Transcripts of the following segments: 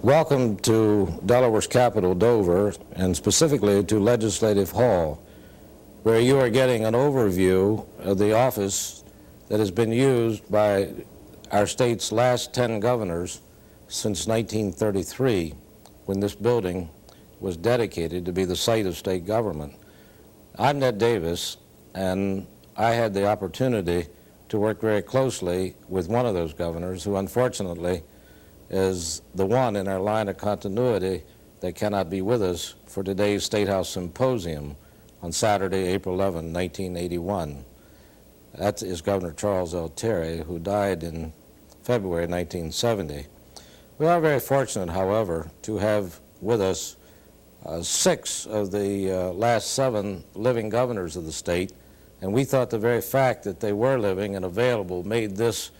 Welcome to Delaware's capital, Dover, and specifically to Legislative Hall, where you are getting an overview of the office that has been used by our state's last 10 governors since 1933, when this building was dedicated to be the site of state government. I'm Ned Davis, and I had the opportunity to work very closely with one of those governors who unfortunately is the one in our line of continuity that cannot be with us for today's State House Symposium on Saturday, April 11, 1981. That is Governor Charles L. Terry, who died in February 1970. We are very fortunate, however, to have with us 6 of the last 7 living governors of the state, and we thought the very fact that they were living and available made this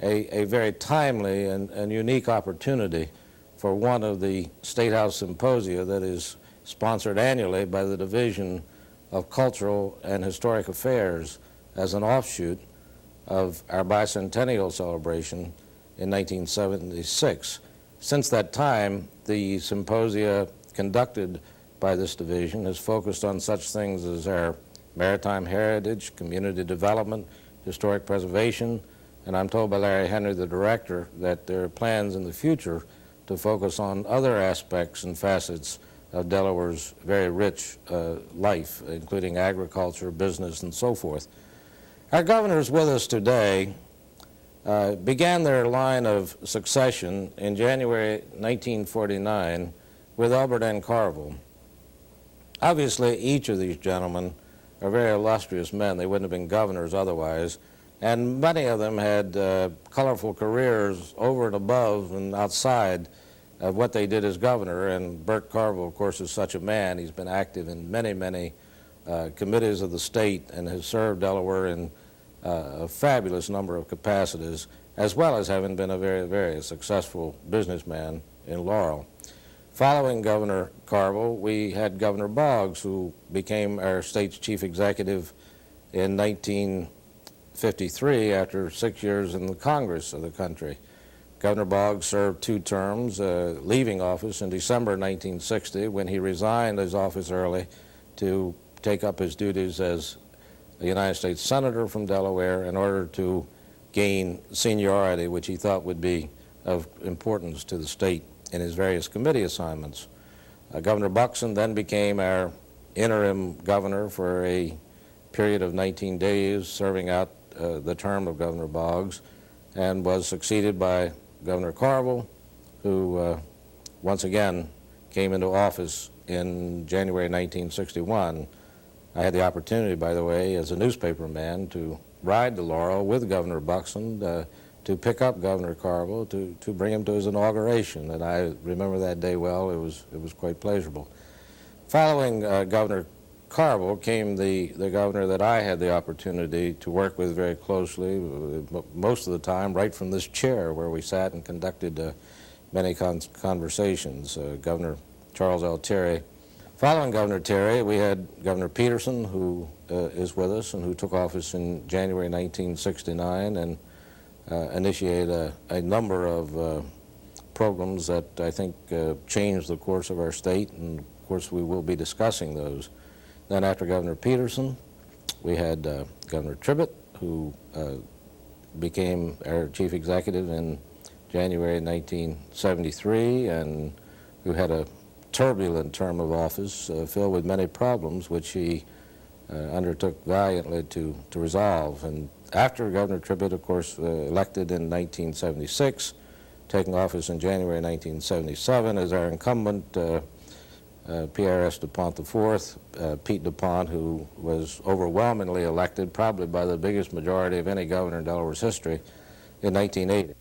a very timely and unique opportunity for one of the State House Symposia that is sponsored annually by the Division of Cultural and Historic Affairs as an offshoot of our bicentennial celebration in 1976. Since that time, the symposia conducted by this division has focused on such things as our maritime heritage, community development, historic preservation, and I'm told by Larry Henry, the director, that there are plans in the future to focus on other aspects and facets of Delaware's very rich life, including agriculture, business, and so forth. Our governors with us today began their line of succession in January 1949 with Albert N. Carvel. Obviously, each of these gentlemen are very illustrious men. They wouldn't have been governors otherwise. And many of them had colorful careers over and above and outside of what they did as governor. And Bert Carvel, of course, is such a man. He's been active in many committees of the state and has served Delaware in a fabulous number of capacities, as well as having been a very successful businessman in Laurel. Following Governor Carvel, we had Governor Boggs, who became our state's chief executive in 1953 after 6 years in the Congress of the country. Governor Boggs served 2 terms, leaving office in December 1960 when he resigned his office early to take up his duties as a United States Senator from Delaware in order to gain seniority, which he thought would be of importance to the state in his various committee assignments. Governor Buxton then became our interim governor for a period of 19 days, serving out the term of Governor Boggs, and was succeeded by Governor Carvel, who once again came into office in January 1961. I had the opportunity, by the way, as a newspaper man, to ride to Laurel with Governor Buxton to pick up Governor Carvel to bring him to his inauguration, and I remember that day well. It was quite pleasurable. Following Governor Carvel came the governor that I had the opportunity to work with very closely, most of the time right from this chair where we sat and conducted many conversations, Governor Charles L. Terry. Following Governor Terry, we had Governor Peterson, who is with us and who took office in January 1969 and initiated a number of programs that I think changed the course of our state, and of course we will be discussing those. Then after Governor Peterson, we had Governor Tribbit, who became our chief executive in January 1973 and who had a turbulent term of office filled with many problems, which he undertook valiantly to resolve. And after Governor Tribbit, of course, elected in 1976, taking office in January 1977 as our incumbent, PRS DuPont IV, Pete DuPont, who was overwhelmingly elected, probably by the biggest majority of any governor in Delaware's history, in 1980.